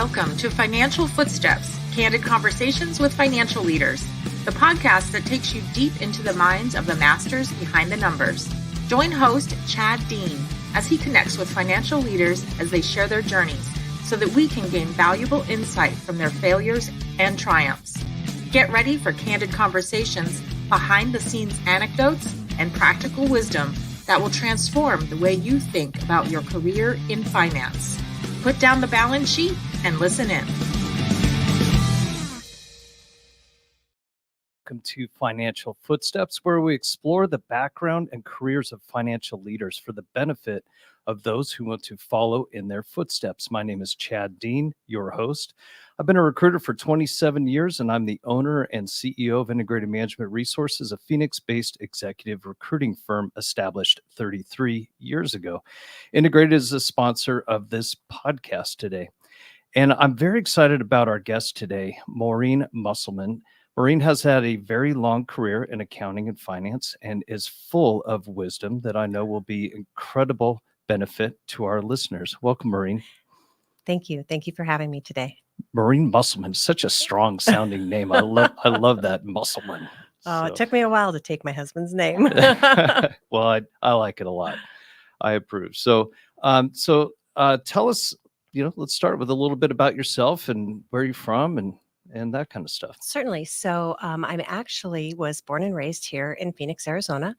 Welcome to Financial Footsteps, candid conversations with financial leaders, the podcast that takes you deep into the minds of the masters behind the numbers. Join host Chad Dean as he connects with financial leaders as they share their journeys so that we can gain valuable insight from their failures and triumphs. Get ready for candid conversations, behind-the-scenes anecdotes, and practical wisdom that will transform the way you think about your career in finance. Put down the balance sheet and listen in. Welcome to Financial Footsteps, where we explore the background and careers of financial leaders for the benefit of those who want to follow in their footsteps. My name is Chad Dean, your host. I've been a recruiter for 27 years, and I'm the owner and CEO of Integrated Management Resources, a Phoenix-based executive recruiting firm established 33 years ago. Integrated is a sponsor of this podcast today. And I'm very excited about our guest today, Maureen Musselman. Maureen has had a very long career in accounting and finance and is full of wisdom that I know will be incredible benefit to our listeners. Welcome, Maureen. Thank you. Thank you for having me today. Maureen Musselman, such a strong sounding name. I love that, Musselman. Oh, it took me a while to take my husband's name. Well, I like it a lot. I approve. So tell us, let's start with a little bit about yourself and where you're from and that kind of stuff. Certainly. So I actually was born and raised here in Phoenix, Arizona.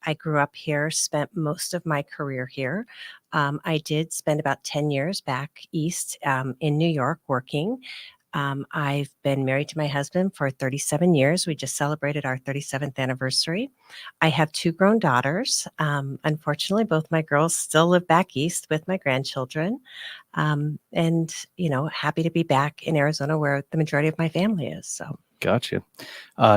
I grew up here, spent most of my career here. I did spend about 10 years back east in New York working. I've been married to my husband for 37 years. We just celebrated our 37th anniversary. I have two grown daughters. Unfortunately, both my girls still live back east with my grandchildren. And, happy to be back in Arizona where the majority of my family is. So, Gotcha.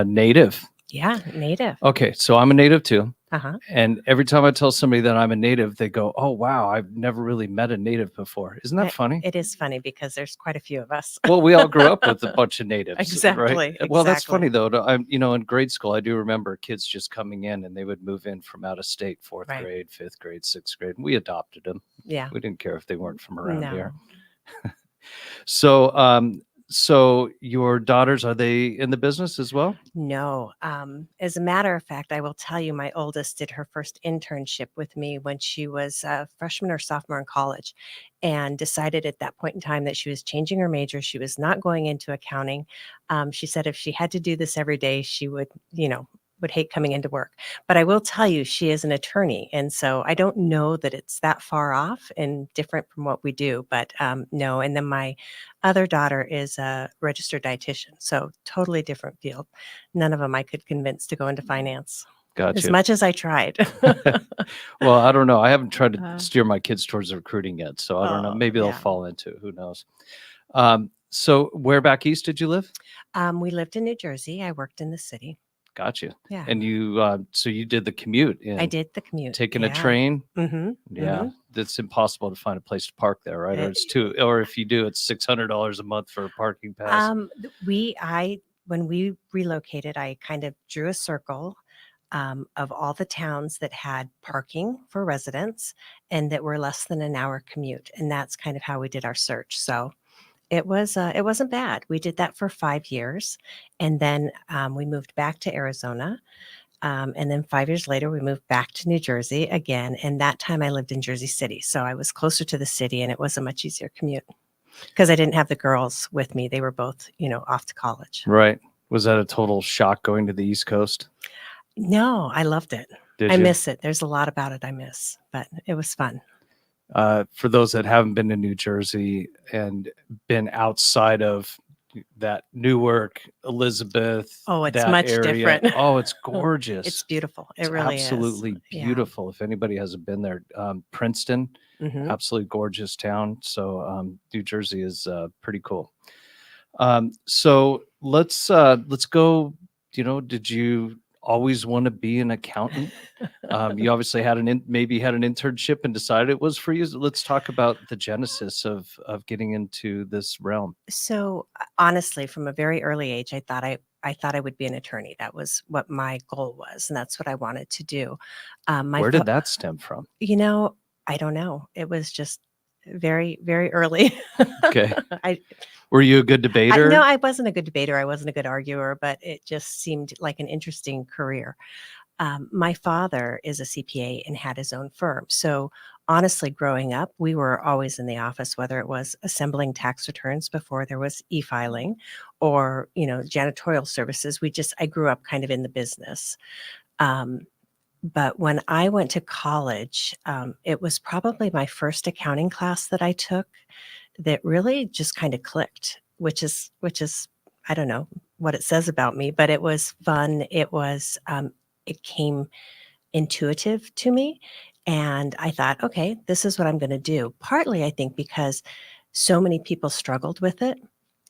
Native. Yeah, native. Okay, so I'm a native too. Uh-huh. And every time I tell somebody that I'm a native, they go, "Oh, wow, I've never really met a native before." Isn't that funny? It is funny because there's quite a few of us. Well, we all grew up with a bunch of natives. Exactly. Right? Well, that's funny though. In grade school, I do remember kids just coming in and they would move in from out of state, fourth grade, fifth grade, sixth grade. And we adopted them. Yeah. We didn't care if they weren't from around here. No. So your daughters, are they in the business as well? No. As a matter of fact, I will tell you, my oldest did her first internship with me when she was a freshman or sophomore in college and decided at that point in time that she was changing her major. She was not going into accounting. She said if she had to do this every day, she would hate coming into work. But I will tell you, she is an attorney. And so I don't know that it's that far off and different from what we do, but no. And then my other daughter is a registered dietitian. So totally different field. None of them I could convince to go into finance. Gotcha. As much as I tried. Well, I don't know. I haven't tried to steer my kids towards recruiting yet. So I don't know. Maybe they'll fall into it. Who knows? So where back east did you live? We lived in New Jersey. I worked in the city. Gotcha. Yeah. And so you did the commute. I did the commute. Taking a train. Mm-hmm. Yeah. Mm-hmm. It's impossible to find a place to park there, right? Or if you do, it's $600 a month for a parking pass. When we relocated, I kind of drew a circle of all the towns that had parking for residents and that were less than an hour commute. And that's kind of how we did our search. So it wasn't bad. We did that for 5 years. And then we moved back to Arizona. And then 5 years later, we moved back to New Jersey again. And that time I lived in Jersey City. So I was closer to the city and it was a much easier commute because I didn't have the girls with me. They were both, off to college. Right. Was that a total shock going to the East Coast? No, I loved it. I miss it. There's a lot about it I miss, but it was fun. For those that haven't been to New Jersey and been outside of that Newark, Elizabeth. Oh, it's much area. Different. Oh, it's gorgeous. It's beautiful. It really absolutely is. Beautiful. Yeah. If anybody hasn't been there, Princeton, mm-hmm. Absolutely gorgeous town. So New Jersey is pretty cool. So let's go. Did you always want to be an accountant? You obviously had maybe had an internship and decided it was for you. Let's talk about the genesis of getting into this realm. So honestly, from a very early age, I thought I would be an attorney. That was what my goal was, and that's what I wanted to do. Where did that stem from? I don't know. It was just very, very early. Okay. I, Were you a good debater? no, I wasn't a good debater. I wasn't a good arguer, but it just seemed like an interesting career. My father is a CPA and had his own firm. So honestly, growing up, we were always in the office, whether it was assembling tax returns before there was e-filing or, janitorial services. I grew up kind of in the business. But when I went to college, it was probably my first accounting class that I took that really just kind of clicked, which is, I don't know what it says about me, but it was fun. It came intuitive to me. And I thought, okay, this is what I'm going to do. Partly, I think, because so many people struggled with it.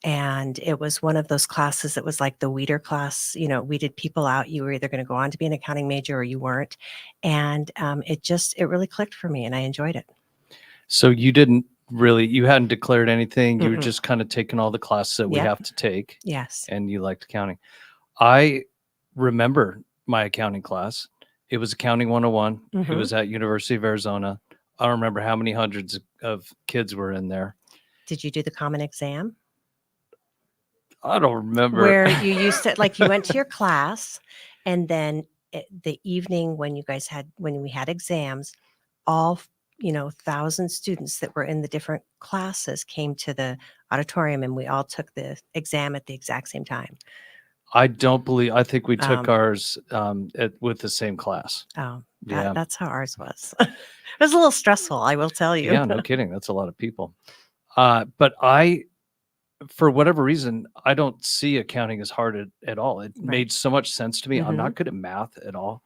And it was one of those classes that was like the weeder class, weeded people out. You were either going to go on to be an accounting major or you weren't. And it really clicked for me and I enjoyed it. So you hadn't declared anything. You were Mm-mm. just kind of taking all the classes that we Yep. have to take. Yes. And you liked accounting. I remember my accounting class. It was Accounting 101. Mhm. It was at University of Arizona. I don't remember how many hundreds of kids were in there. Did you do the common exam? I don't remember. Where you used to, like, you went to your class and then the evening when we had exams, all, 1,000 students that were in the different classes came to the auditorium and we all took the exam at the exact same time. I think we took ours with the same class. Oh, Yeah. that's how ours was. It was a little stressful, I will tell you. Yeah, no kidding. That's a lot of people. But for whatever reason, I don't see accounting as hard at all. It made so much sense to me. I'm not good at math at all,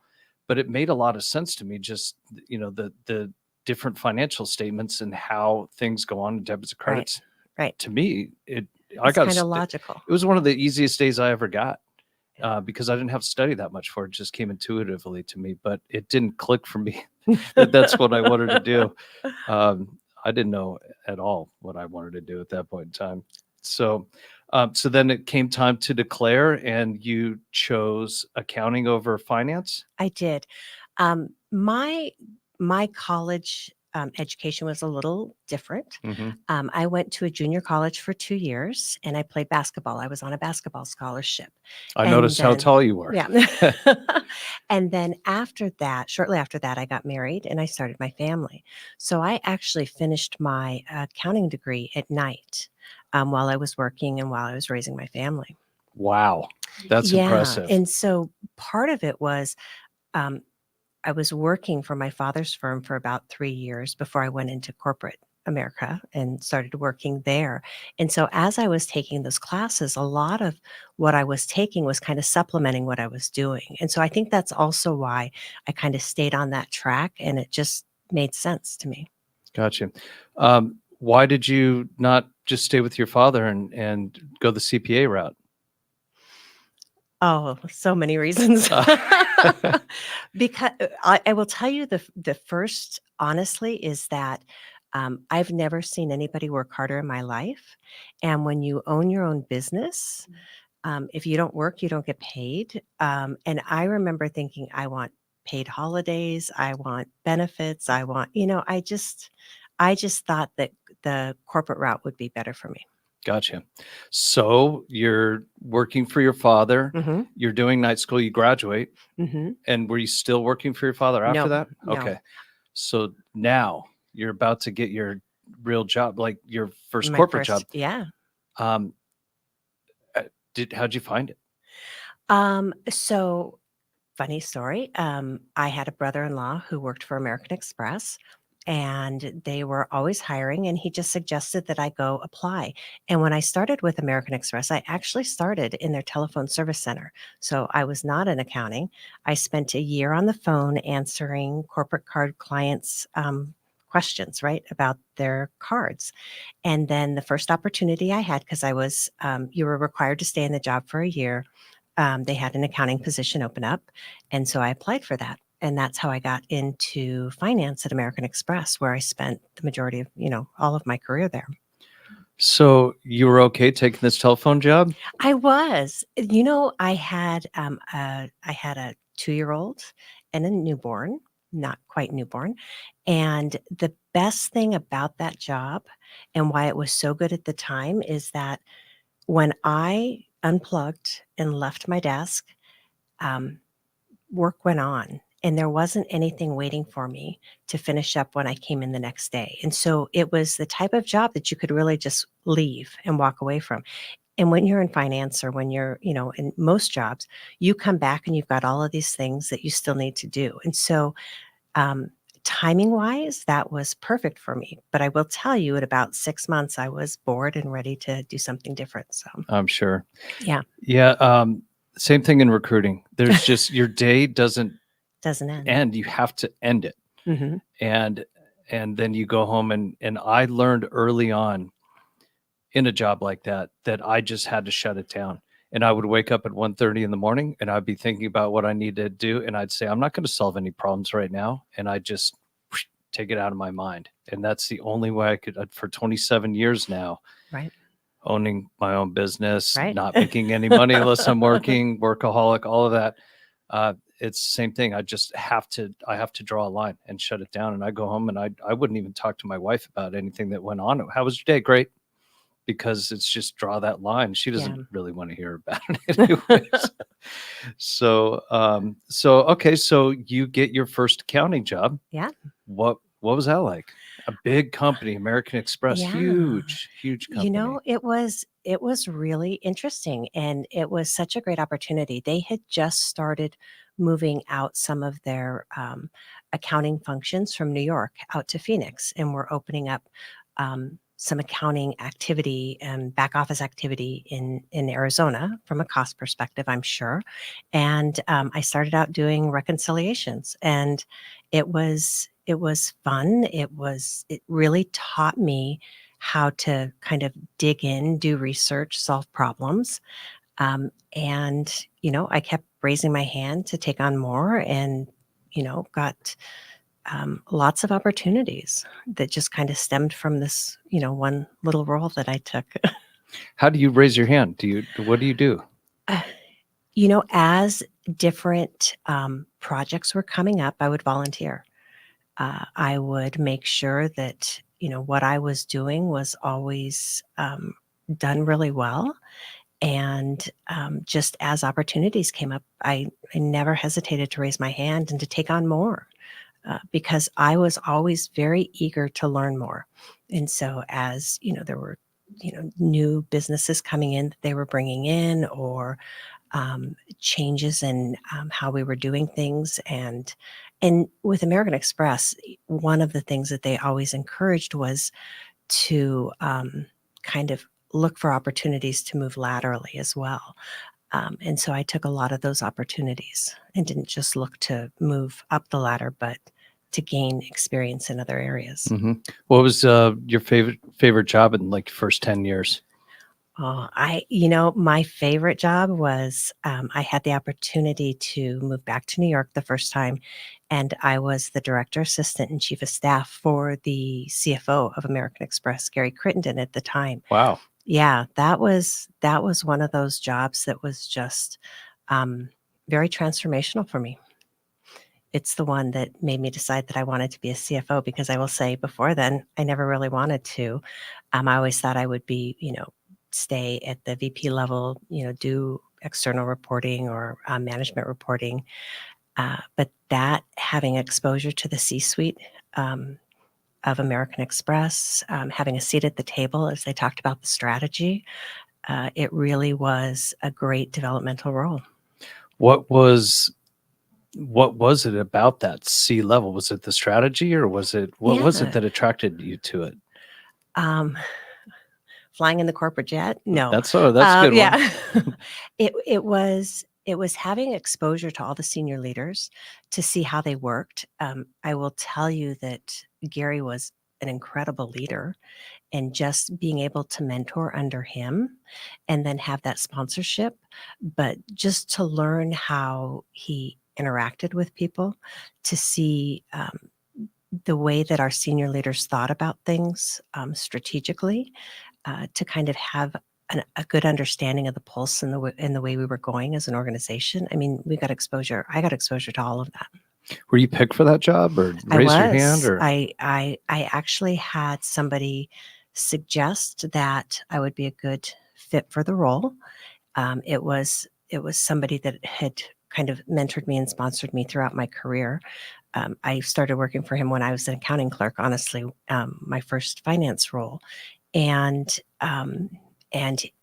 but it made a lot of sense to me. Just, the different financial statements and how things go on in debits and credits. Right. To me, It's kind of logical. It was one of the easiest days I ever got. Because I didn't have to study that much for it. It just came intuitively to me, but it didn't click for me that that's what I wanted to do. I didn't know at all what I wanted to do at that point in time. So then it came time to declare, and you chose accounting over finance. I did. My college education was a little different. Mm-hmm. I went to a junior college for 2 years and I played basketball. I was on a basketball scholarship. I noticed how tall you were. Yeah. And then shortly after that, I got married and I started my family. So I actually finished my accounting degree at night while I was working and while I was raising my family. Wow. That's impressive. And so part of it was, I was working for my father's firm for about 3 years before I went into corporate America and started working there. And so as I was taking those classes, a lot of what I was taking was kind of supplementing what I was doing. And so I think that's also why I kind of stayed on that track and it just made sense to me. Gotcha. Why did you not just stay with your father and go the CPA route? Oh, so many reasons. Because I will tell you the first, honestly, is that I've never seen anybody work harder in my life. And when you own your own business, if you don't work, you don't get paid. And I remember thinking, I want paid holidays, I want benefits, I just thought that the corporate route would be better for me. Gotcha. So you're working for your father. Mm-hmm. You're doing night school. You graduate. Mm-hmm. And were you still working for your father after that? No. Okay. So now you're about to get your real job, like your first corporate job. Yeah. How'd you find it? So funny story. I had a brother-in-law who worked for American Express and they were always hiring and he just suggested that I go apply. And when I started with American Express, I actually started in their telephone service center. So I was not in accounting. I spent a year on the phone answering corporate card clients' questions, right, about their cards. And then the first opportunity I had, because you were required to stay in the job for a year, they had an accounting position open up. And so I applied for that. And that's how I got into finance at American Express, where I spent the majority of, all of my career there. So you were okay taking this telephone job? I was. I had a 2-year-old and a newborn, not quite newborn. And the best thing about that job and why it was so good at the time is that when I unplugged and left my desk, um, work went on and there wasn't anything waiting for me to finish up when I came in the next day. And so it was the type of job that you could really just leave and walk away from. And when you're in finance or when you're, in most jobs, you come back and you've got all of these things that you still need to do. And so, um, timing wise, that was perfect for me. But I will tell you, at about 6 months, I was bored and ready to do something different. So, I'm sure. yeah, Yeah. Same thing in recruiting. There's just your day doesn't doesn't end. end. You have to end it. Hmm. And then you go home and I learned early on in a job like that I just had to shut it down. And I would wake up at 1:30 in the morning and I'd be thinking about what I need to do. And I'd say, I'm not going to solve any problems right now. And I just take it out of my mind. And that's the only way I could, for 27 years now, Right. owning my own business, Right. not making any money unless I'm working, workaholic, all of that. It's the same thing. I have to draw a line and shut it down. And I go home and I wouldn't even talk to my wife about anything that went on. How was your day? Great. Because it's just draw that line. She doesn't Yeah. really want to hear about it anyways. Okay. So you get your first accounting job. Yeah. What was that like? A big company, American Express, Yeah. huge company. It was really interesting and it was such a great opportunity. They had just started moving out some of their accounting functions from New York out to Phoenix, and we're opening up some accounting activity and back office activity in Arizona from a cost perspective, I'm sure. And I started out doing reconciliations, and it was fun. It really taught me how to kind of dig in, do research, solve problems. And, I kept raising my hand to take on more and, got lots of opportunities that just kind of stemmed from this, one little role that I took. How do you raise your hand? What do you do? Uh, as different projects were coming up, I would volunteer. I would make sure that, what I was doing was always done really well. And just as opportunities came up, I never hesitated to raise my hand and to take on more because I was always very eager to learn more. And so, as there were, new businesses coming in that they were bringing in, or changes in how we were doing things, and with American Express, one of the things that they always encouraged was to kind of look for opportunities to move laterally as well. And so I took a lot of those opportunities and didn't just look to move up the ladder, but to gain experience in other areas. Mm-hmm. What was your favorite job in like first 10 years? Oh, my favorite job was I had the opportunity to move back to New York the first time, and I was the director, assistant, and chief of staff for the CFO of American Express, Gary Crittenden, at the time. Wow. Yeah, that was one of those jobs that was just um, very transformational for me. It's the one that made me decide that I wanted to be a CFO, because I will say before then, I never really wanted to. I always thought I would be, stay at the VP level, do external reporting or management reporting. But that having exposure to the C-suite of American Express, having a seat at the table as they talked about the strategy, it really was a great developmental role. What was it about that C level? Was it the strategy, or was it was it Yeah. that attracted you to it? Um, Flying in the corporate jet? No. That's a good one. Yeah. It was having exposure to all the senior leaders to see how they worked. I will tell you that Gary was an incredible leader, and just being able to mentor under him and then have that sponsorship, but just to learn how he interacted with people, to see the way that our senior leaders thought about things strategically, to kind of have a good understanding of the pulse and the way we were going as an organization. I mean, we got exposure. I got exposure to all of that. Were you picked for that job, or I raise your hand, was. or? I actually had somebody suggest that I would be a good fit for the role. It was somebody that had kind of mentored me and sponsored me throughout my career. I started working for him when I was an accounting clerk, honestly, my first finance role. And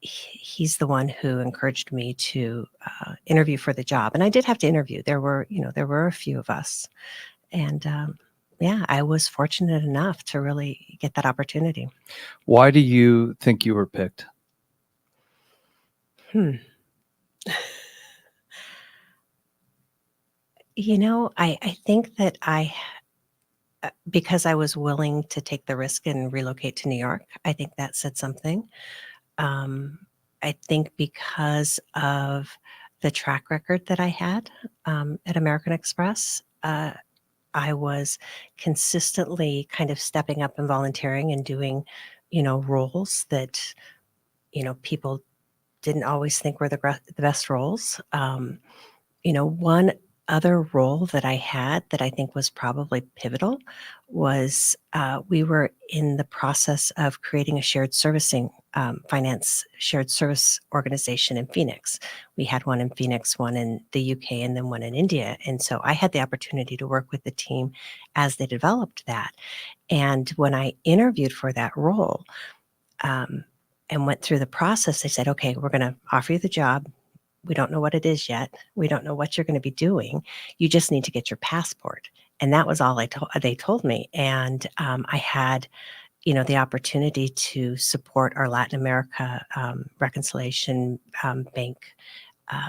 he's the one who encouraged me to interview for the job. And I did have to interview. There were a few of us. And yeah, I was fortunate enough to really get that opportunity. Why do you think you were picked? Hmm. I think that because I was willing to take the risk and relocate to New York, I think that said something. Um, I think because of the track record that I had at American Express, I was consistently kind of stepping up and volunteering and doing, roles that, people didn't always think were the best roles. One other role that I had that I think was probably pivotal was we were in the process of creating a shared servicing finance shared service organization in Phoenix. We had one in Phoenix, one in the UK, and then one in India. And so I had the opportunity to work with the team as they developed that. And when I interviewed for that role, um, and went through the process, they said, okay, we're going to offer you the job. We don't know what it is yet. We don't know what you're going to be doing. You just need to get your passport. And that was all they told me. And I had, the opportunity to support our Latin America reconciliation uh,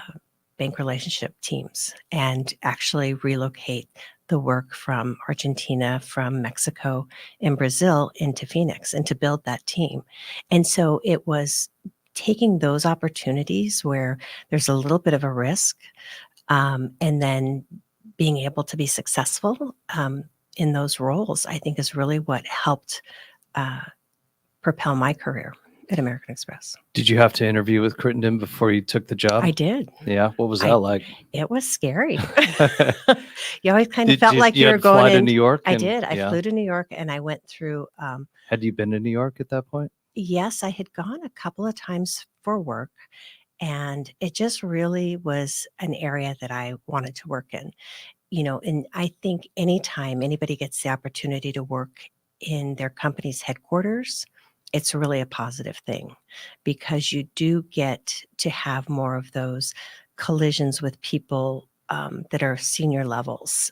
bank relationship teams and actually relocate the work from Argentina, from Mexico, and Brazil into Phoenix and to build that team. And so it was taking those opportunities where there's a little bit of a risk, and then being able to be successful in those roles, I think is really what helped uh, propel my career at American Express. Did you have to interview with Crittenden before you took the job? I did. Yeah. What was that like? It was scary. You always kind of Did felt you, like you you had were to going fly to in. New York? I And did. I yeah. flew to New York and I went through. Had you been to New York at that point? Yes, I had gone a couple of times for work, and it just really was an area that I wanted to work in. And I think anytime anybody gets the opportunity to work in their company's headquarters, it's really a positive thing because you do get to have more of those collisions with people that are senior levels,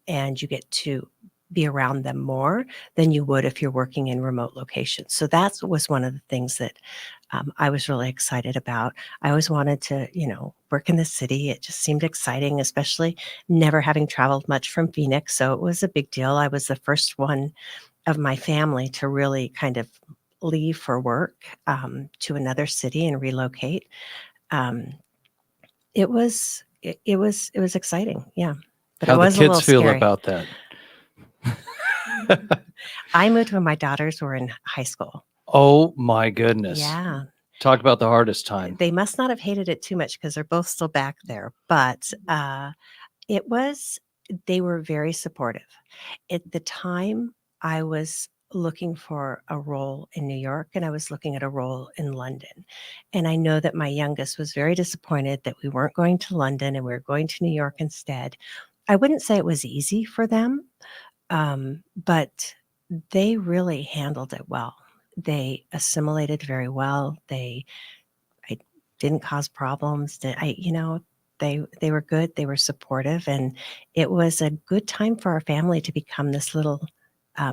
and you get to be around them more than you would if you're working in remote locations. So that was one of the things that I was really excited about. I always wanted to, work in the city. It just seemed exciting, especially never having traveled much from Phoenix. So it was a big deal. I was the first one of my family to really kind of leave for work to another city and relocate. Um, it was exciting, yeah, but it How the was a kids little feel scary. about that? I moved when my daughters were in high school. Oh my goodness. Yeah, Talk about the hardest time. they must not have hated it too much because they're both still back there. But it was, they were very supportive. At the time, I was looking for a role in New York and I was looking at a role in London. And I know that my youngest was very disappointed that we weren't going to London and we were going to New York instead. I wouldn't say it was easy for them, but they really handled it well. They assimilated very well. I didn't cause problems. They were good. They were supportive, and it was a good time for our family to become this little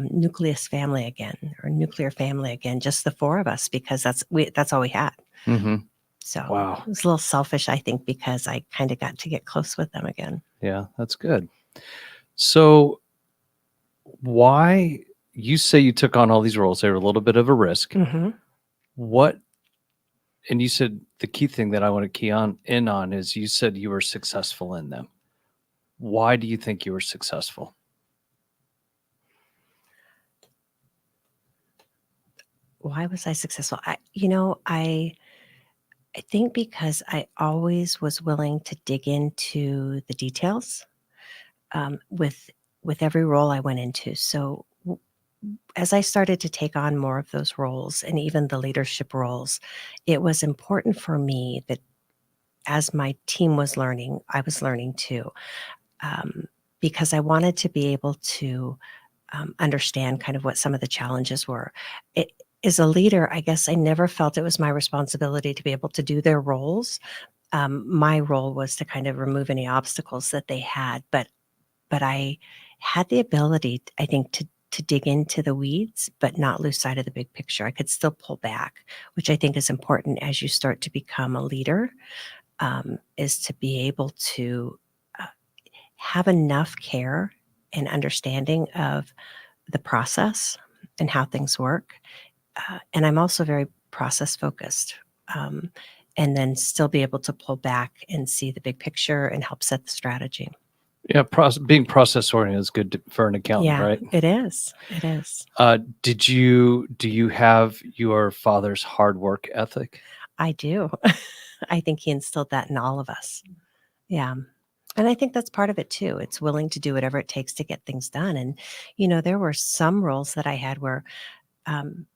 nucleus family again, or nuclear family again, just the four of us, because that's all we had. Mm-hmm. So Wow. it was a little selfish, I think, because I kind of got to get close with them again. Yeah, that's good. So why you say you took on all these roles? They were a little bit of a risk. Mm-hmm. What, and you said the key thing that I want to key in on is you said you were successful in them. Why do you think you were successful? Why was I successful? I think because I always was willing to dig into the details. with every role I went into. So as I started to take on more of those roles and even the leadership roles, it was important for me that as my team was learning, I was learning too, um, because I wanted to be able to understand kind of what some of the challenges were. It, as a leader, I guess I never felt it was my responsibility to be able to do their roles. My role was to kind of remove any obstacles that they had, but I had the ability, I think, to dig into the weeds, but not lose sight of the big picture. I could still pull back, which I think is important as you start to become a leader, is to be able to uh, have enough care and understanding of the process and how things work. And I'm also very process focused. Um, and then still be able to pull back and see the big picture and help set the strategy. Yeah, being process oriented is good for an accountant, Yeah, right? it is. It is. Do you have your father's hard work ethic? I do. I think he instilled that in all of us. Yeah. And I think that's part of it too. It's willing to do whatever it takes to get things done. And, there were some roles that I had where um,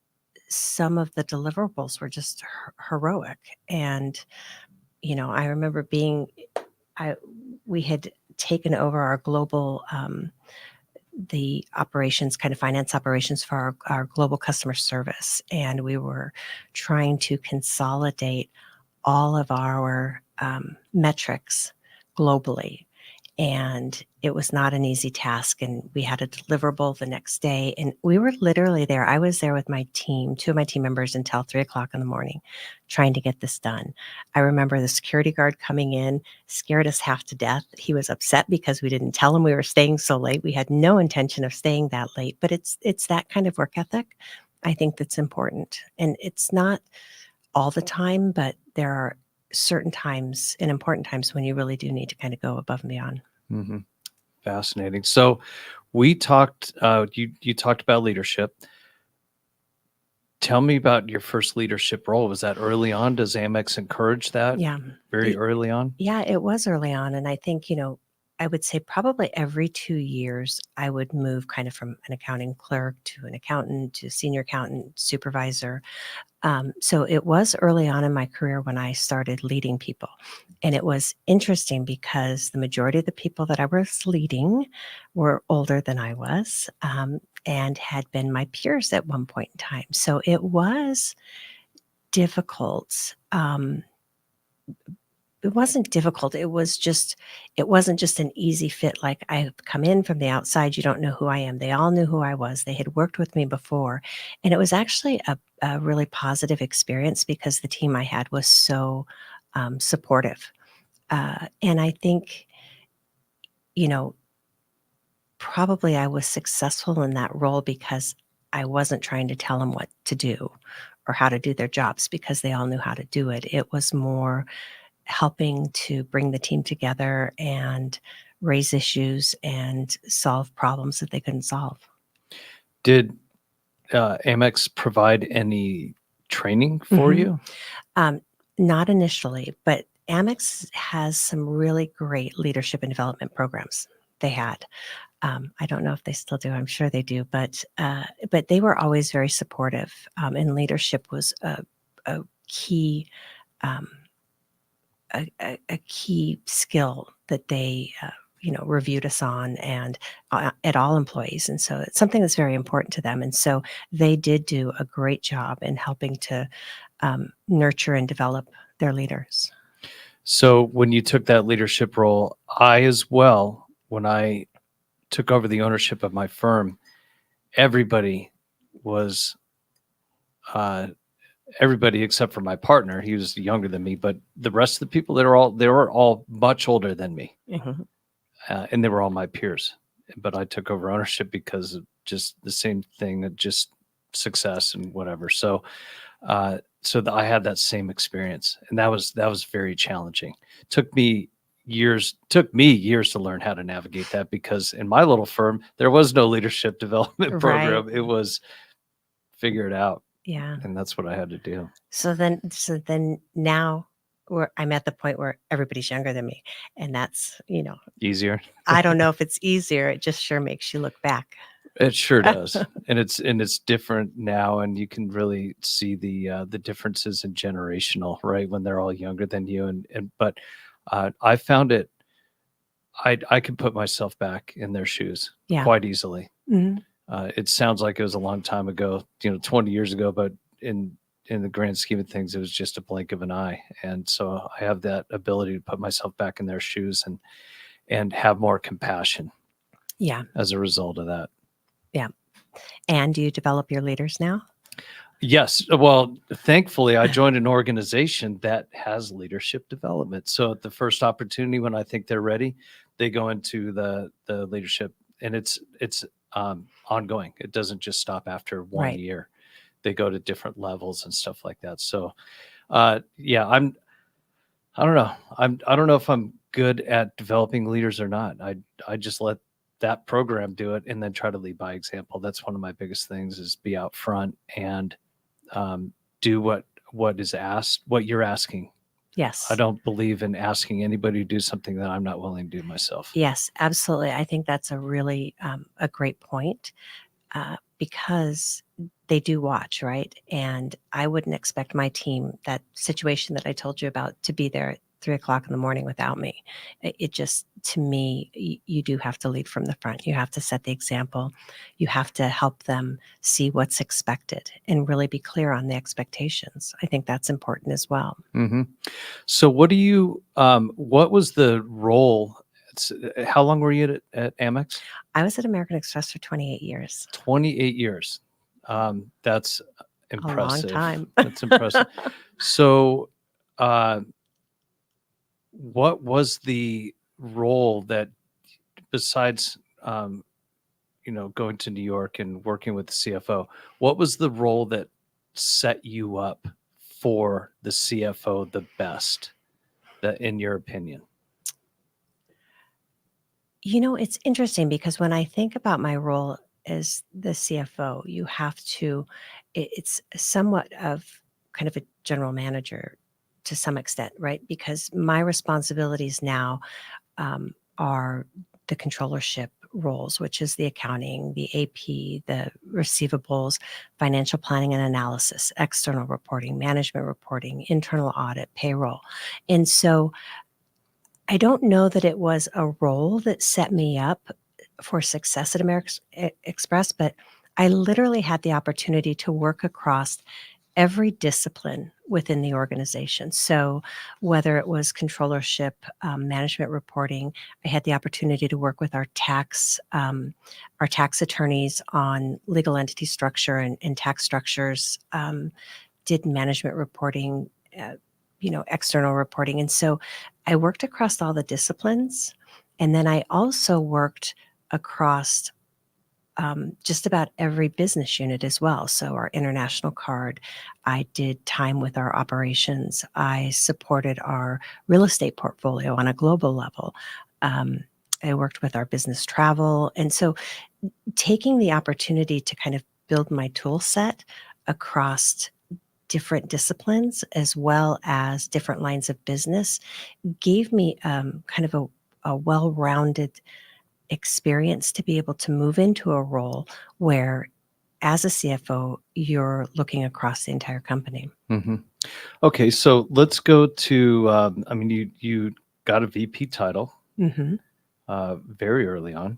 some of the deliverables were just heroic. And, I remember I, we had taken over our global, the operations, kind of finance operations for our global customer service. And we were trying to consolidate all of our metrics globally. And it was not an easy task. And we had a deliverable the next day. And we were literally there. I was there with my team, two of my team members, until 3 o'clock in the morning, trying to get this done. I remember the security guard coming in, scared us half to death. He was upset because we didn't tell him we were staying so late. We had no intention of staying that late, but it's that kind of work ethic, I think, that's important. And it's not all the time, but there are certain times and important times when you really do need to kind of go above and beyond. Mm-hmm. Fascinating. So we talked, you talked about leadership. Tell me about your first leadership role. Was that early on? Does Amex encourage that Yeah. very early on? Yeah, it was early on. And I think, I would say probably every 2 years, I would move kind of from an accounting clerk to an accountant to senior accountant, supervisor. So it was early on in my career when I started leading people. And it was interesting because the majority of the people that I was leading were older than I was, and had been my peers at one point in time. So it was difficult. It wasn't difficult. It wasn't just an easy fit. Like, I come in from the outside, you don't know who I am. They all knew who I was. They had worked with me before. And it was actually a really positive experience because the team I had was so supportive. And I think, you know, probably I was successful in that role because I wasn't trying to tell them what to do or how to do their jobs, because they all knew how to do it. It was more helping to bring the team together and raise issues and solve problems that they couldn't solve. Did Amex provide any training for you? Um, Not initially, but Amex has some really great leadership and development programs. They had. I don't know if they still do. I'm sure they do, but they were always very supportive, and leadership was a key um, a key skill that they reviewed us on, and at all employees. And so it's something that's very important to them. And so they did do a great job in helping to nurture and develop their leaders. So when you took that leadership role, I as well, when I took over the ownership of my firm, everybody was uh, everybody except for my partner. He was younger than me, but the rest of the people, they were all much older than me, Mhm. and they were all my peers. But I took over ownership because of just the same thing, that just success and whatever. So I had that same experience, and that was very challenging. Took me years to learn how to navigate that, because in my little firm there was no leadership development program. Right. It was figure it out, Yeah. and that's what I had to do. So then now where I'm at the point where everybody's younger than me. And that's, Easier. I don't know if it's easier. It just sure makes you look back. It sure does. And it's different now, and you can really see the differences in generational, right? When they're all younger than you. But I found it, I could put myself back in their shoes Yeah. quite easily. Mhm. It sounds like it was a long time ago, 20 years ago, but in the grand scheme of things, it was just a blink of an eye. And so I have that ability to put myself back in their shoes and have more compassion Yeah. as a result of that. Yeah. And do you develop your leaders now? Yes. Well, thankfully, I joined an organization that has leadership development. So at the first opportunity, when I think they're ready, they go into the leadership, and it's ongoing. It doesn't just stop after one Right. year. They go to different levels and stuff like that. So, yeah, I don't know. I don't know if I'm good at developing leaders or not. I just let that program do it and then try to lead by example. That's one of my biggest things, is be out front and do what is asked, what you're asking. Yes. I don't believe in asking anybody to do something that I'm not willing to do myself. Yes, absolutely. I think that's a really a great point, because they do watch, right? And I wouldn't expect my team, that situation that I told you about, to be there at 3 o'clock in the morning without me. It just, to me, you do have to lead from the front. You have to set the example. You have to help them see what's expected and really be clear on the expectations. I think that's important as well. Mm-hmm. So what was the role? How long were you at Amex? I was at American Express for 28 years. 28 years. That's impressive. A long time. That's impressive. So, what was the role that, besides, going to New York and working with the CFO, what was the role that set you up for the CFO the best, that, in your opinion? It's interesting because when I think about my role as the CFO, it's somewhat of kind of a general manager to some extent, right? Because my responsibilities now are the controllership roles, which is the accounting, the AP, the receivables, financial planning and analysis, external reporting, management reporting, internal audit, payroll. And so I don't know that it was a role that set me up for success at American Express, but I literally had the opportunity to work across every discipline within the organization. So whether it was controllership, management reporting, I had the opportunity to work with our tax attorneys on legal entity structure and tax structures, did management reporting, external reporting. And so I worked across all the disciplines. And then I also worked across just about every business unit as well. So our international card, I did time with our operations. I supported our real estate portfolio on a global level. I worked with our business travel. And so taking the opportunity to kind of build my tool set across different disciplines as well as different lines of business gave me kind of a well-rounded experience to be able to move into a role where, as a CFO, you're looking across the entire company. Mm-hmm. Okay, so let's go to. You got a VP title Mm-hmm. very early on,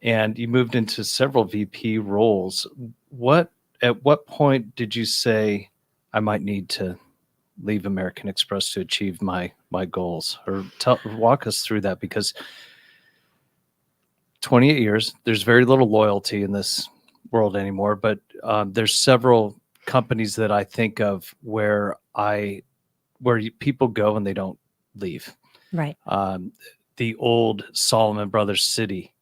and you moved into several VP roles. At what point did you say, I might need to leave American Express to achieve my goals? Or walk us through that, because 28 years, there's very little loyalty in this world anymore, but there's several companies that I think of where people go and they don't leave. Right. The old Solomon Brothers City,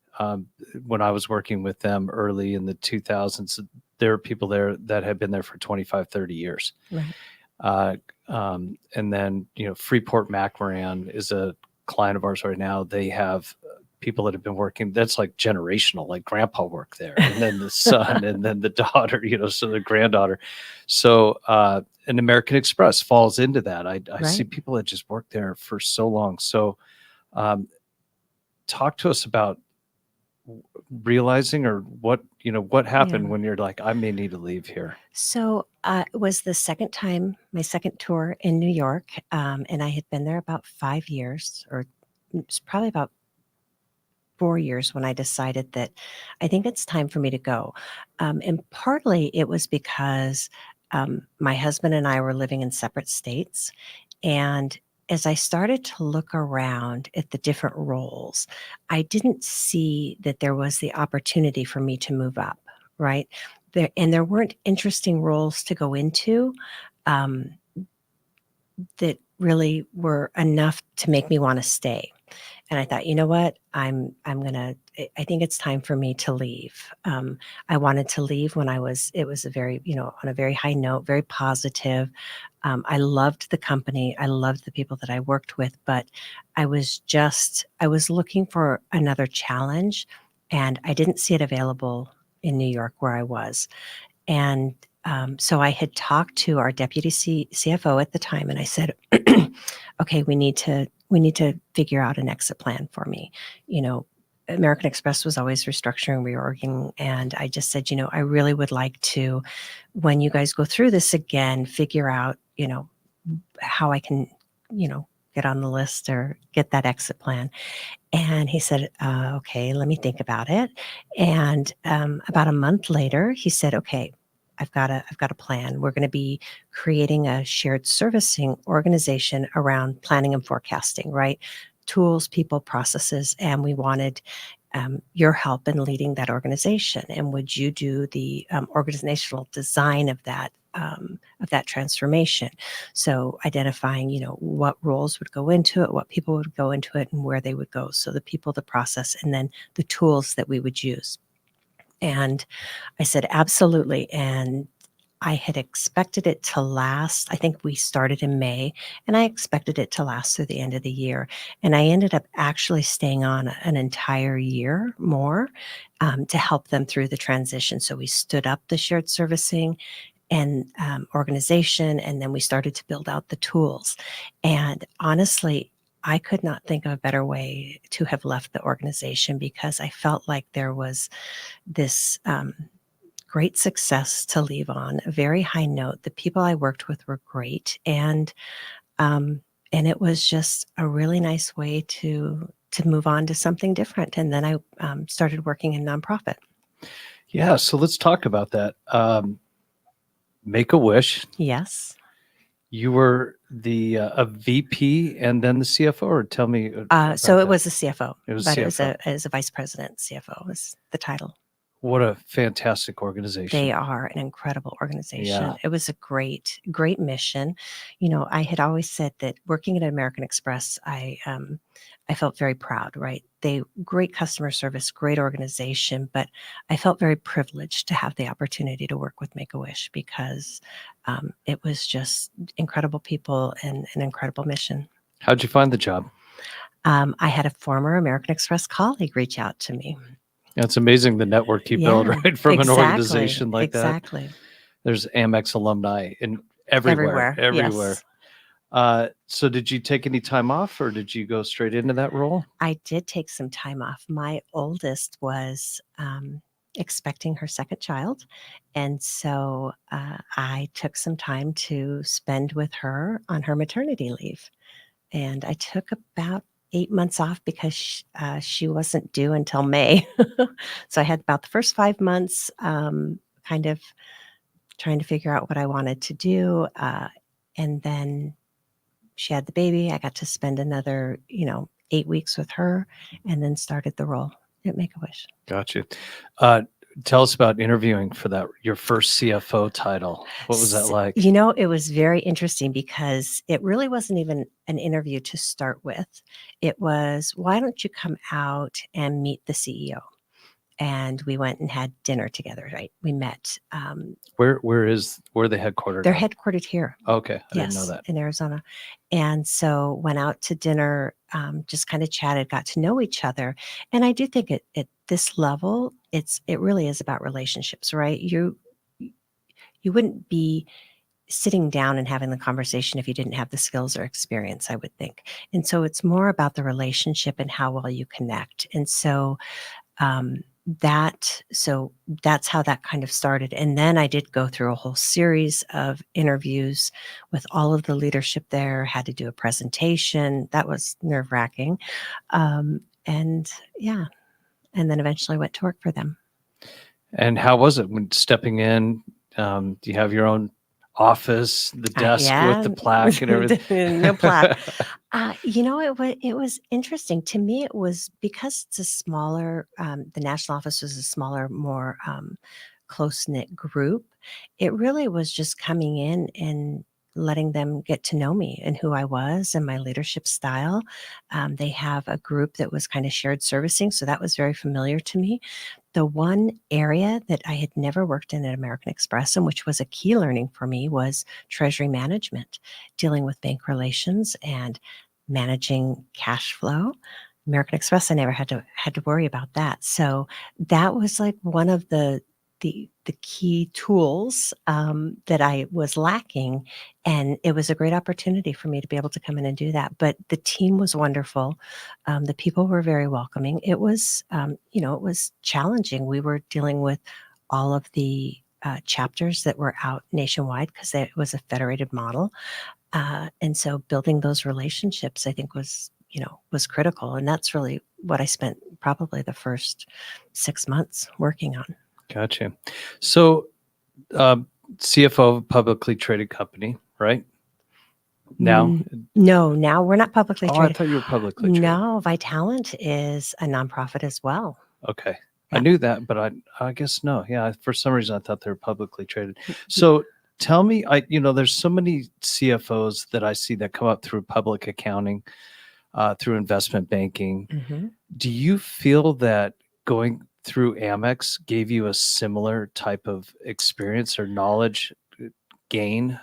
when I was working with them early in the 2000s, there are people there that have been there for 25, 30 years. Right. And then, Freeport McMoran is a client of ours right now. They have people that have been working, that's like generational, like grandpa worked there, and then the son, and then the daughter, so the granddaughter. So, an American Express falls into that. I see Right. people that just work there for so long. So, um, talk to us about realizing, or what happened Yeah. when you're like, I may need to leave here. So it was the second time, my second tour in New York, and I had been there about 5 years, or it's probably about 4 years when I decided that I think it's time for me to go. And partly it was because my husband and I were living in separate states. And as I started to look around at the different roles, I didn't see that there was the opportunity for me to move up, right? There weren't interesting roles to go into. Um, that really were enough to make me want to stay. And I thought, you know what, I think it's time for me to leave. I wanted to leave when it was a very, on a very high note, very positive. I loved the company. I loved the people that I worked with, but I was looking for another challenge, and I didn't see it available in New York where I was. And so I had talked to our deputy CFO at the time, and I said, "Okay, we need to figure out an exit plan for me." You know, American Express was always restructuring, reorging, and I just said, I really would like to, when you guys go through this again, figure out, how I can, get on the list or get that exit plan. And he said, "Okay, let me think about it." And about a month later, he said, "Okay, I've got a plan. We're going to be creating a shared servicing organization around planning and forecasting, right? Tools, people, processes, and we wanted your help in leading that organization. And would you do the organizational design of that transformation? So identifying, what roles would go into it, what people would go into it, and where they would go. So the people, the process, and then the tools that we would use." And I said, "Absolutely." And I had expected it to last. I think we started in May, and I expected it to last through the end of the year. And I ended up actually staying on an entire year more to help them through the transition. So we stood up the shared servicing and organization, and then we started to build out the tools. And honestly, I could not think of a better way to have left the organization, because I felt like there was this great success to leave on a very high note. The people I worked with were great, um, and it was just a really nice way to move on to something different. And then I started working in nonprofit. Yeah, so let's talk about that. Make a Wish. Yes. You were a VP and then the CFO, or tell me about So it that. was a CFO, It was but CFO. as a vice president, CFO was the title. What a fantastic organization. They are an incredible organization. Yeah. It was a great, great mission. I had always said that working at American Express, I felt very proud, right? Great customer service, great organization, but I felt very privileged to have the opportunity to work with Make-A-Wish, because it was just incredible people and an incredible mission. How'd you find the job? I had a former American Express colleague reach out to me. It's amazing the network you build, right, from an organization like that. Exactly. There's Amex alumni in everywhere. Yes. So did you take any time off, or did you go straight into that role? I did take some time off. My oldest was expecting her second child. And so I took some time to spend with her on her maternity leave. And I took about 8 months off because she wasn't due until May. So I had about the first 5 months kind of trying to figure out what I wanted to do. And then she had the baby. I got to spend another, 8 weeks with her, and then started the role at Make-A-Wish. Gotcha. Tell us about interviewing for your first CFO title. What was that like? It was very interesting, because it really wasn't even an interview to start with. It was, "Why don't you come out and meet the CEO?" and we went and had dinner together, right? We met. Where are they headquartered They're at? headquartered here. Okay, I didn't know Yes, that. in Arizona. And so went out to dinner, just kind of chatted, got to know each other. And I do think at this level, it really is about relationships, right? You wouldn't be sitting down and having the conversation if you didn't have the skills or experience, I would think. And so it's more about the relationship and how well you connect. And so um, that's how that kind of started. And then I did go through a whole series of interviews with all of the leadership there, had to do a presentation. That was nerve-wracking. And yeah, and then eventually went to work for them. And how was it when stepping in? Do you have your own office, the desk with the plaque and everything? No plaque. It was interesting to me. It was because it's a smaller. The national office was a smaller, more close knit group. It really was just coming in and letting them get to know me and who I was and my leadership style. They have a group that was kind of shared servicing, so that was very familiar to me. The one area that I had never worked in at American Express, and which was a key learning for me, was treasury management, dealing with bank relations and managing cash flow. American Express, I never had to worry about that. So that was like one of the key tools that I was lacking, and it was a great opportunity for me to be able to come in and do that. But the team was wonderful. The people were very welcoming. It was, it was challenging. We were dealing with all of the chapters that were out nationwide because it was a federated model, and so building those relationships, I think, was critical, and that's really what I spent probably the first 6 months working on. Gotcha. So, CFO of a publicly traded company, right? Now? No, now we're not publicly Oh, I traded. thought you were publicly traded. No, Vitalent is a nonprofit as well. Okay. Yeah. I knew that, but I guess no. Yeah, for some reason I thought they were publicly traded. So tell me, there's so many CFOs that I see that come up through public accounting, through investment banking. Mhm. Do you feel that going through Amex gave you a similar type of experience or knowledge gain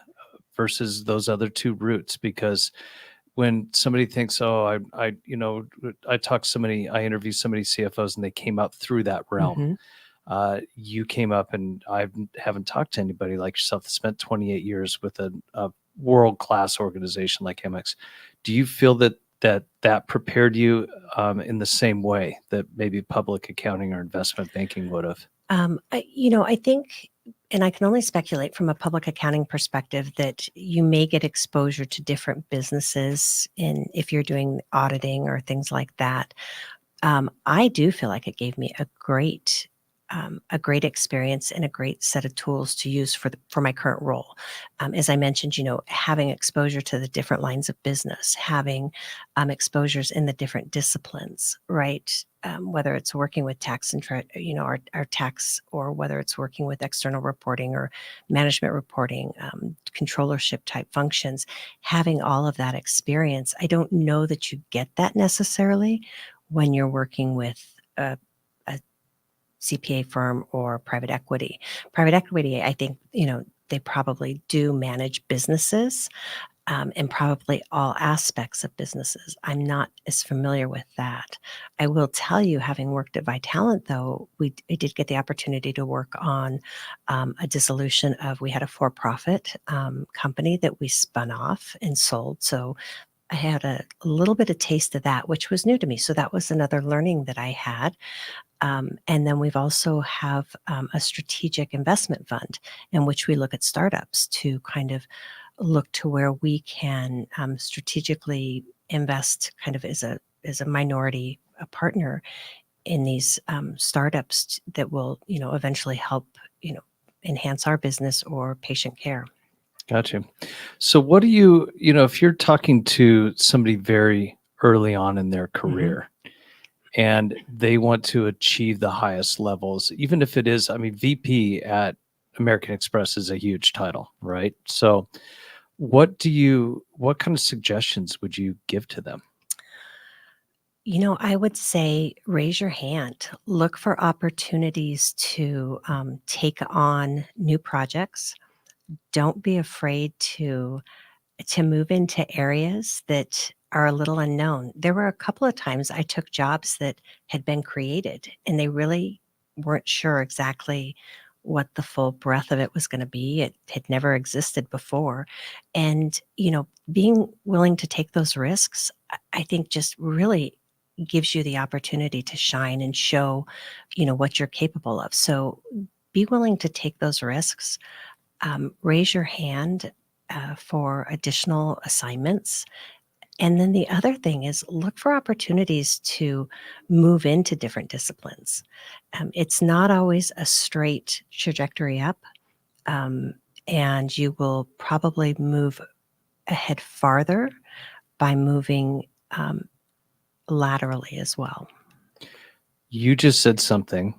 versus those other two routes? Because when somebody thinks, oh, I interviewed so many CFOs and they came up through that realm. Mhm. You came up, and I haven't talked to anybody like yourself that spent 28 years with a world-class organization like Amex. Do you feel that prepared you in the same way that maybe public accounting or investment banking would have? I think, and I can only speculate from a public accounting perspective, that you may get exposure to different businesses if you're doing auditing or things like that. I do feel like it gave me a great experience and a great set of tools to use for my current role. As I mentioned, having exposure to the different lines of business, having exposures in the different disciplines, right? Whether it's working with tax and our tax, or whether it's working with external reporting or management reporting, controllership type functions, having all of that experience, I don't know that you get that necessarily when you're working with a CPA firm or private equity. Private equity, I think, they probably do manage businesses, and probably all aspects of businesses. I'm not as familiar with that. I will tell you, having worked at Vitalent, though, I did get the opportunity to work on a dissolution we had a for-profit company that we spun off and sold. So I had a little bit of taste of that, which was new to me. So that was another learning that I had. And then we've also have a strategic investment fund in which we look at startups to kind of look to where we can strategically invest kind of as a minority partner in these startups that will, eventually help, enhance our business or patient care. Gotcha. So what do if you're talking to somebody very early on in their career and they want to achieve the highest levels, even if it is, VP at American Express is a huge title, right? So what kind of suggestions would you give to them? I would say raise your hand. Look for opportunities to take on new projects. Don't be afraid to move into areas that are a little unknown. There were a couple of times I took jobs that had been created and they really weren't sure exactly what the full breadth of it was going to be. It had never existed before. And, being willing to take those risks, I think just really gives you the opportunity to shine and show, what you're capable of. So be willing to take those risks. Raise your hand for additional assignments. And then the other thing is look for opportunities to move into different disciplines. It's not always a straight trajectory up, um, and you will probably move ahead farther by moving laterally as well. You just said something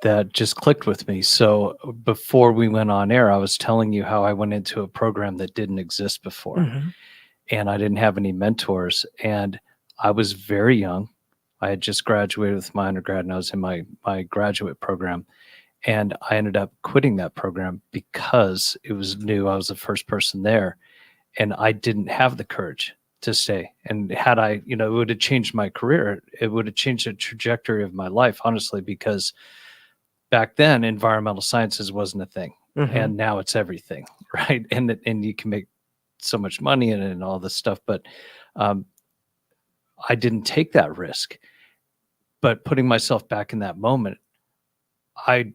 that just clicked with me. So before we went on air, I was telling you how I went into a program that didn't exist before. Mhm. And I didn't have any mentors. And I was very young. I had just graduated with my undergrad and I was in my graduate program. And I ended up quitting that program because it was new. I was the first person there. And I didn't have the courage to stay. And had I, it would have changed my career. It would have changed the trajectory of my life, honestly, because back then environmental sciences wasn't a thing. Mhm. And now it's everything, right? And you can make so much money in it and all this stuff. But um, I didn't take that risk. But putting myself back in that moment, I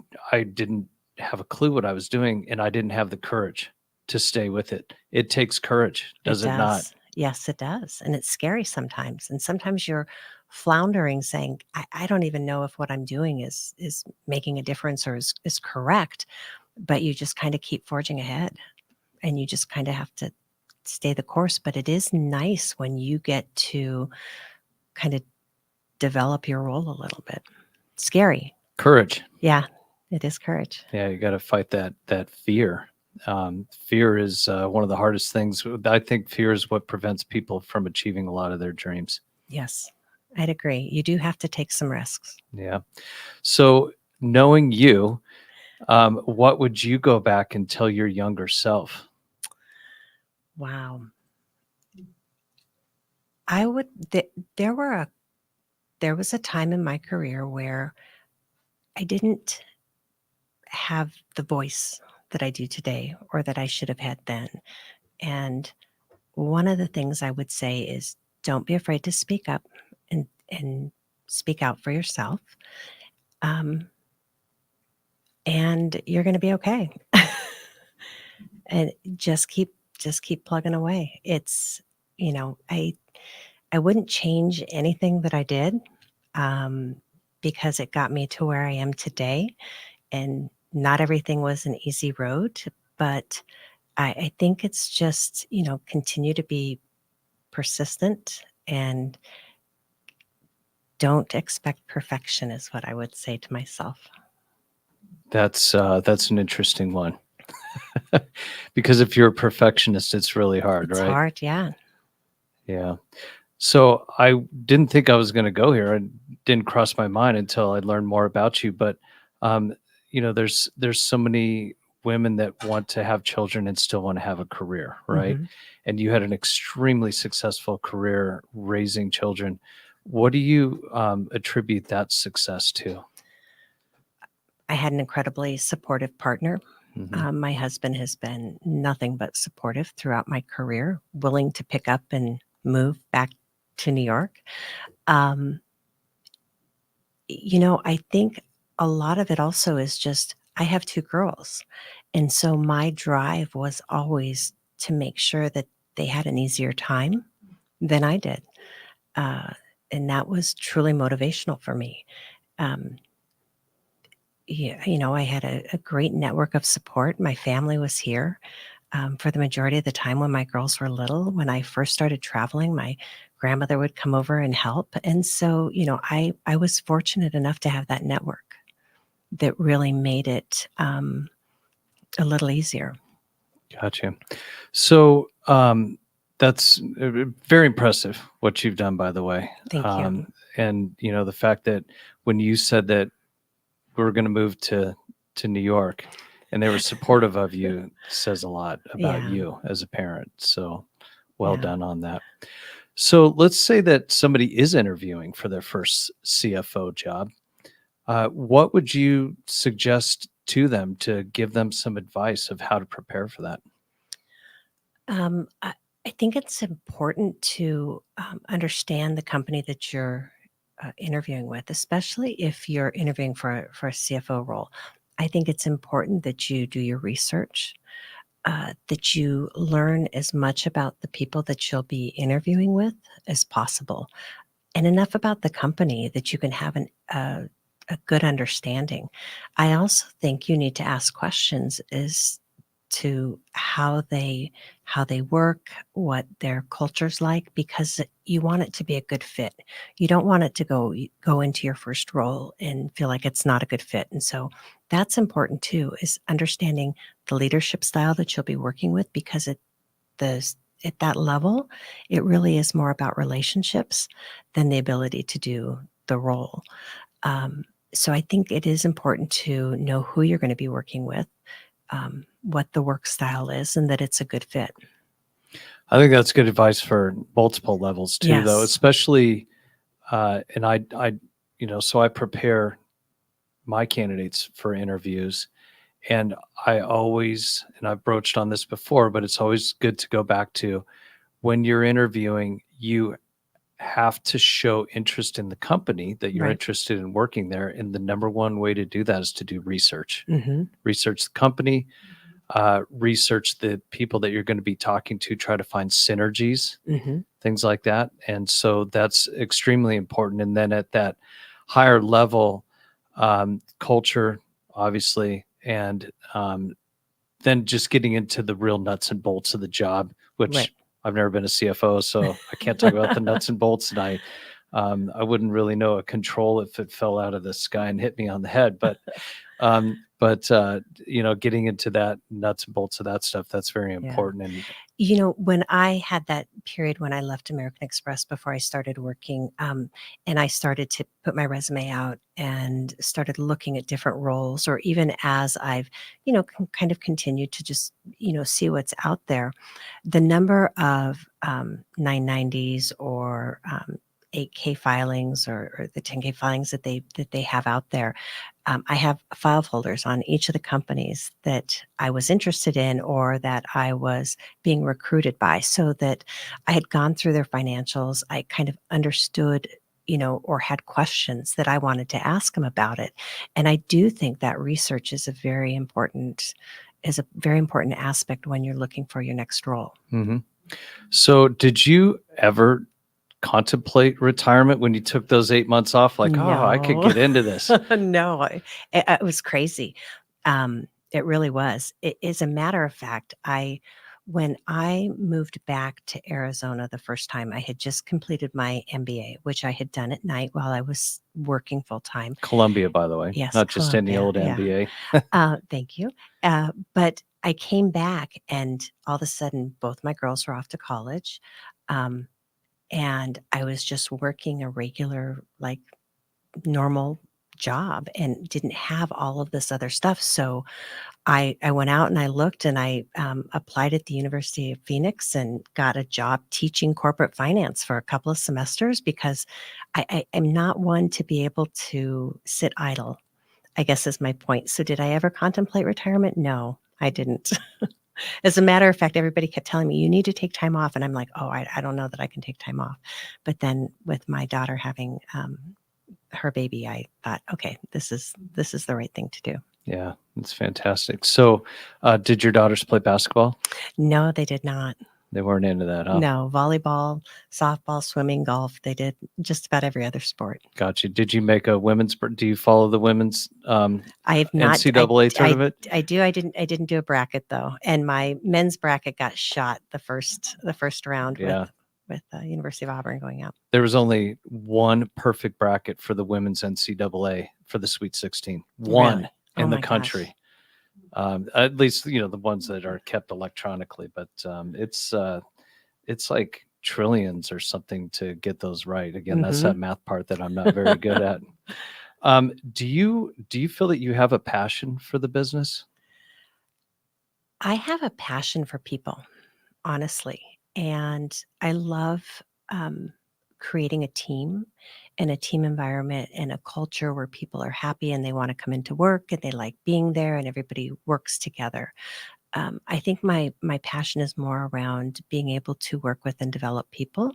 didn't have a clue what I was doing, and I didn't have the courage to stay with it. It takes courage, It does it not? does. Yes, it does. And it's scary sometimes. And sometimes you're floundering saying, I don't even know if what I'm doing is making a difference or is correct. But you just kind of keep forging ahead and you just kind of have to stay the course. But it is nice when you get to kind of develop your role a little bit. Scary. Courage. Yeah, it is courage. Yeah, you got to fight that fear. Fear is one of the hardest things. I think fear is what prevents people from achieving a lot of their dreams. Yes, I'd agree. You do have to take some risks. Yeah. So knowing you, what would you go back and tell your younger self? Wow. I would, there there was a time in my career where I didn't have the voice that I do today or that I should have had then. And one of the things I would say is don't be afraid to speak up and speak out for yourself. Um, and you're going to be okay. And just keep plugging away. It's, I wouldn't change anything that I did um, because it got me to where I am today. And not everything was an easy road, but I think it's just, continue to be persistent and don't expect perfection is what I would say to myself. That's an interesting one. Because if you're a perfectionist, it's really hard, It's right? hard, yeah. Yeah. So I didn't think I was going to go here. It didn't cross my mind until I learned more about you. But um, there's so many women that want to have children and still want to have a career, right? Mhm. And you had an extremely successful career raising children. What do you attribute that success to? I had an incredibly supportive partner. Mhm. My husband has been nothing but supportive throughout my career, willing to pick up and move back to New York. Um, I think a lot of it also is just I have two girls. And so my drive was always to make sure that they had an easier time than I did. Uh, and that was truly motivational for me. Um, yeah, I had a great network of support. My family was here for the majority of the time when my girls were little. When I first started traveling, my grandmother would come over and help. And so, I was fortunate enough to have that network that really made it a little easier. Gotcha. So That's very impressive what you've done, by the way. Thank you. And the fact that when you said that we were going to move to New York, and they were supportive of you, says a lot about Yeah. you as a parent. So well Yeah. done on that. So let's say that somebody is interviewing for their first CFO job. What would you suggest to them to give them some advice of how to prepare for that? I think it's important to understand the company that you're interviewing with, especially if you're interviewing for a CFO role. I think it's important that you do your research, that you learn as much about the people that you'll be interviewing with as possible, and enough about the company that you can have a good understanding. I also think you need to ask questions as to how they work, what their culture's like, because you want it to be a good fit. You don't want it to go into your first role and feel like it's not a good fit. And so that's important too, is understanding the leadership style that you'll be working with, because the at that level, it really is more about relationships than the ability to do the role. Um, so I think it is important to know who you're going to be working with, what the work style is, and that it's a good fit. I think that's good advice for multiple levels too, though, Yes. especially, and so I prepare my candidates for interviews, and and I've broached on this before, but it's always good to go back to when you're interviewing, you have to show interest in the company that you're Right. interested in working there. And the number one way to do that is to do research. Hmm. Research the company, research the people that you're going to be talking to, try to find synergies, Hmm. things like that. And so that's extremely important. And then at that higher level, culture, obviously, and then just getting into the real nuts and bolts of the job, Right. which I've never been a CFO, so I can't talk about the nuts and bolts. And I wouldn't really know a control if it fell out of the sky and hit me on the head. But getting into that nuts and bolts of that stuff, that's very Yeah. important. And When I had that period when I left American Express before I started working, and I started to put my resume out and started looking at different roles, or even as I've, kind of continued to just, see what's out there, the number of 990s or 8K filings, or the 10K filings that they have out there. I have file folders on each of the companies that I was interested in or that I was being recruited by, so that I had gone through their financials. I kind of understood, or had questions that I wanted to ask them about it. And I do think that research is a very important aspect when you're looking for your next role. mhm. So did you ever contemplate retirement when you took those 8 months off? Like, oh, I could No. get into this. No, it was crazy. It really was. As a matter of fact, when I moved back to Arizona the first time, I had just completed my MBA, which I had done at night while I was working full time. Columbia, by the way, Yes, not just any Columbia. old Yeah. MBA. Thank you. But I came back, and all of a sudden, both my girls were off to college. Um, and I was just working a regular, like, normal job, and didn't have all of this other stuff. So I went out and I looked, and I applied at the University of Phoenix and got a job teaching corporate finance for a couple of semesters, because I am not one to be able to sit idle, I guess, is my point. So did I ever contemplate retirement? No, I didn't. As a matter of fact, everybody kept telling me, you need to take time off. And I'm like, oh, I don't know that I can take time off. But then with my daughter having her baby, I thought, okay, this is the right thing to do. Yeah, it's fantastic. So, did your daughters play basketball? No, they did not. They weren't into that, huh? No, volleyball, softball, swimming, golf. They did just about every other sport. Gotcha. Did you make a do you follow the women's I have not. NCAA tournament? I do. I didn't do a bracket though, and my men's bracket got shot the first round Yeah. with University of Auburn going out. There was only one perfect bracket for the women's NCAA for the Sweet 16. One Really? Oh in the my gosh. country. At least the ones that are kept electronically, but it's like trillions or something to get those right. Again, that's Mhm. that math part that I'm not very good at. Do you feel that you have a passion for the business? I have a passion for people, honestly, and I love, um, creating a team and a team environment and a culture where people are happy and they wanna come into work and they like being there and everybody works together. I think my passion is more around being able to work with and develop people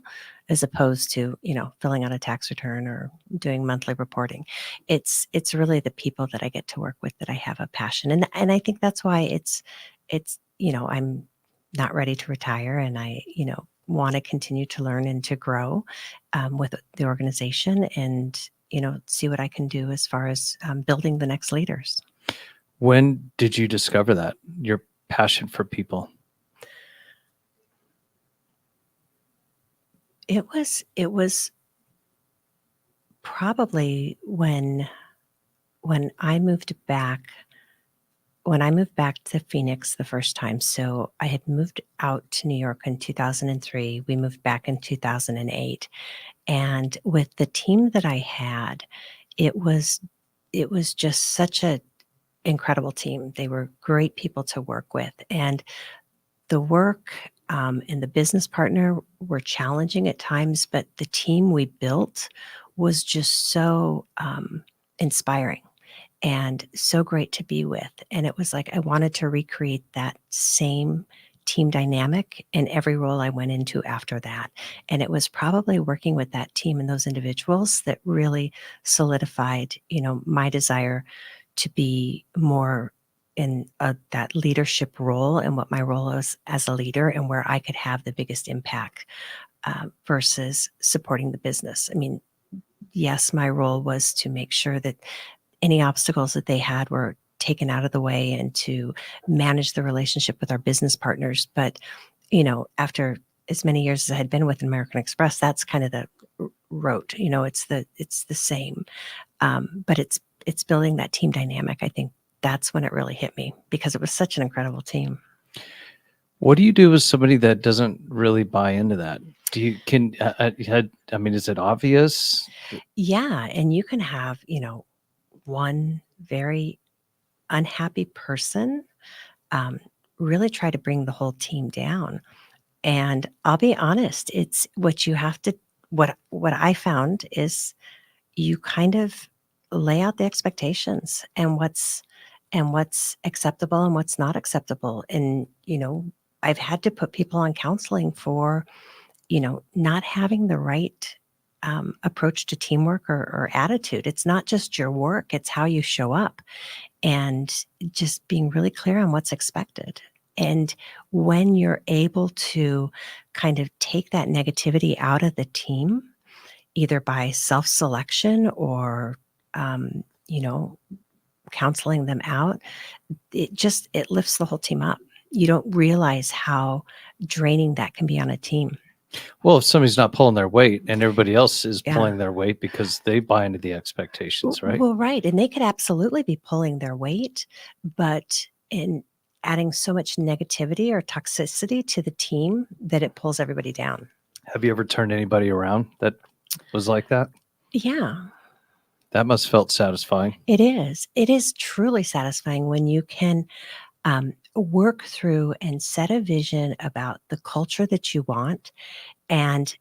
as opposed to, filling out a tax return or doing monthly reporting. It's really the people that I get to work with that I have a passion. And I think that's why I'm not ready to retire and I, want to continue to learn and to grow with the organization and, see what I can do as far as building the next leaders. When did you discover that, your passion for people? It was probably when I moved back when I moved back to Phoenix the first time. So I had moved out to New York in 2003. We moved back in 2008. And with the team that I had, it was it was just such a incredible team. They were great people to work with. And the work and the business partner were challenging at times, but the team we built was just so inspiring and so great to be with. And it was like I wanted to recreate that same team dynamic in every role I went into after that. And it was probably working with that team and those individuals that really solidified, my desire to be more in that leadership role and what my role is as a leader and where I could have the biggest impact versus supporting the business. I mean, yes, my role was to make sure that any obstacles that they had were taken out of the way and to manage the relationship with our business partners. But, after as many years as I had been with American Express, that's kind of the rote, it's the same. But it's building that team dynamic. I think that's when it really hit me because it was such an incredible team. What do you do with somebody that doesn't really buy into that? Do you can I mean, is it obvious? Yeah, and you can have, one very unhappy person um, really try to bring the whole team down. And I'll be honest, it's what you have to what I found is you kind of lay out the expectations and what's acceptable and what's not acceptable. And, I've had to put people on counseling for, not having the right approach to teamwork or attitude. It's not just your work, it's how you show up and just being really clear on what's expected. And when you're able to kind of take that negativity out of the team, either by self selection or, um, you know, counseling them out, it lifts the whole team up. You don't realize how draining that can be on a team. Well, if somebody's not pulling their weight and everybody else is Yeah. pulling their weight because they buy into the expectations, right? Well, right. And they could absolutely be pulling their weight, but in adding so much negativity or toxicity to the team that it pulls everybody down. Have you ever turned anybody around that was like that? Yeah, That must felt satisfying. it is. It is truly satisfying when you can work through and set a vision about the culture that you want and,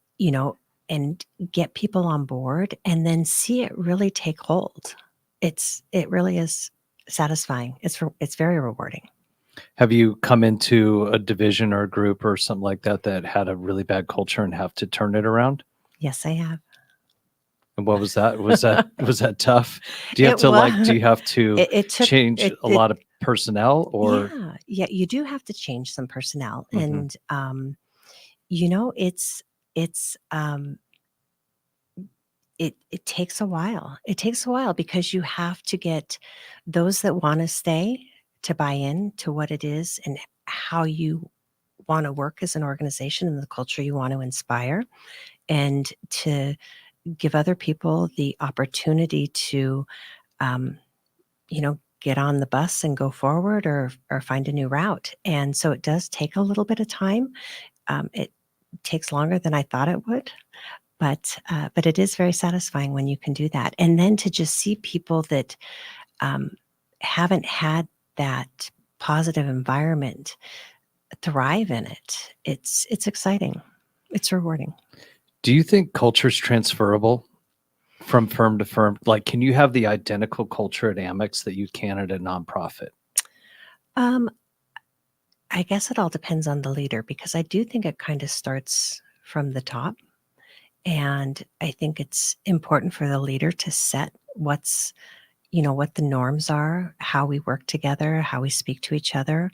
and get people on board and then see it really take hold. It really is satisfying. It's very rewarding. Have you come into a division or a group or something like that that had a really bad culture and have to turn it around? Yes, I have. And what was that? Was that tough? It Do was. you have to It took change it. a lot of personnel or Yeah. You do have to change some personnel, Mhm. and it's it takes a while. It takes a while because you have to get those that want to stay to buy in to what it is and how you want to work as an organization and the culture you want to inspire, and to give other people the opportunity to, um, get on the bus and go forward or find a new route. And so it does take a little bit of time. It takes longer than I thought it would, but it is very satisfying when you can do that. And then to just see people that um, haven't had that positive environment thrive in it. It's exciting. It's rewarding. Do you think culture is transferable from firm to firm? Like, can you have the identical culture at Amex that you can at a nonprofit? Um, I guess it all depends on the leader, because I do think it kind of starts from the top. And I think it's important for the leader to set what the norms are, how we work together, how we speak to each other,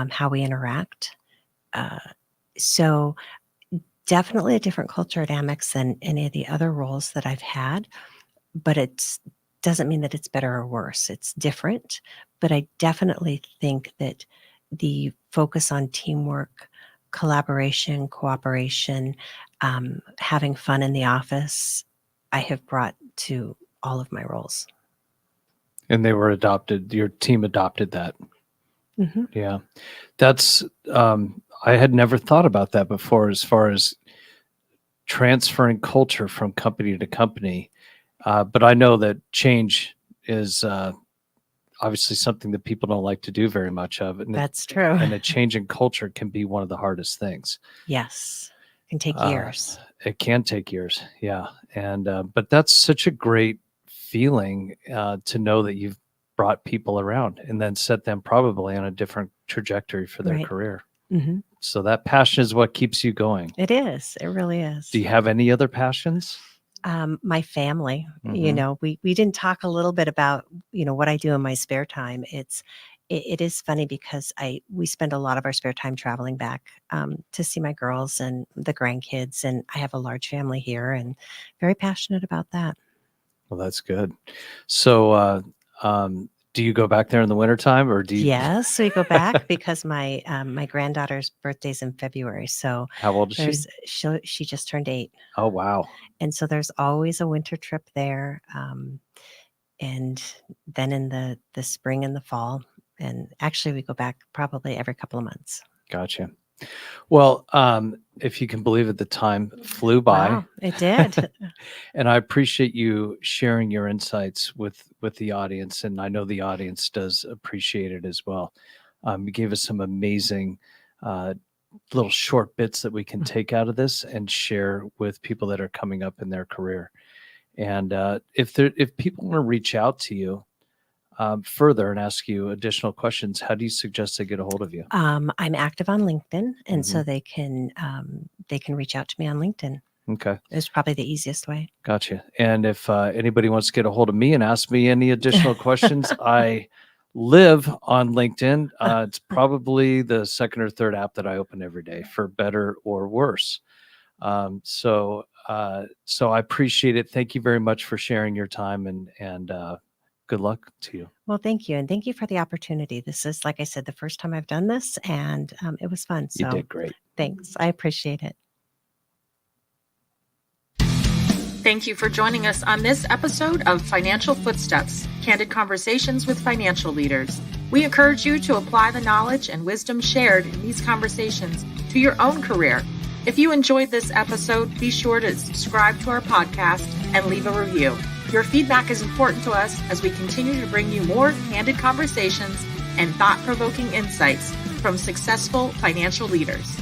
how we interact. Uh, so definitely a different culture at Amex than any of the other roles that I've had, but it doesn't mean that it's better or worse. It's different, but I definitely think that the focus on teamwork, collaboration, cooperation, having fun in the office, I have brought to all of my roles. And they were adopted. Your team adopted that. Mm-hmm. Yeah. That's, I had never thought about that before as far as transferring culture from company to company. But I know that change is obviously something that people don't like to do very much of. And That's true. And a change in culture can be one of the hardest things. Yes. It can take years. It can take years. Yeah. And, but that's such a great feeling to know that you've brought people around and then set them probably on a different trajectory for their Right. career. Mm-hmm. So that passion is what keeps you going. It is. It really is. Do you have any other passions? My family, Mhm. we didn't talk a little bit about, what I do in my spare time. It is funny because we spend a lot of our spare time traveling back to see my girls and the grandkids, and I have a large family here and very passionate about that. Well, that's good. So, do you go back there in the wintertime or do you? Yes, we go back because my granddaughter's birthday's in February, so How old is she? she just turned 8. Oh, wow. And so there's always a winter trip there. And then in the spring and the fall. And actually, we go back probably every couple of months. Gotcha. Well, if you can believe it, the time flew by. Wow, it did. And I appreciate you sharing your insights with the audience. And I know the audience does appreciate it as well. You gave us some amazing little short bits that we can take out of this and share with people that are coming up in their career. And if people want to reach out to you further and ask you additional questions, how do you suggest they get a hold of you? I'm active on LinkedIn, and so they can reach out to me on LinkedIn. Okay. It's probably the easiest way. Gotcha. And if anybody wants to get a hold of me and ask me any additional questions, I live on LinkedIn. It's probably the second or third app that I open every day, for better or worse. So I appreciate it. Thank you very much for sharing your time, and good luck to you. Well, thank you. And thank you for the opportunity. This is, like I said, the first time I've done this, and it was fun. You So did great. thanks. I appreciate it. Thank you for joining us on this episode of Financial Footsteps, Candid Conversations with Financial Leaders. We encourage you to apply the knowledge and wisdom shared in these conversations to your own career. If you enjoyed this episode, be sure to subscribe to our podcast and leave a review. Your feedback is important to us as we continue to bring you more candid conversations and thought-provoking insights from successful financial leaders.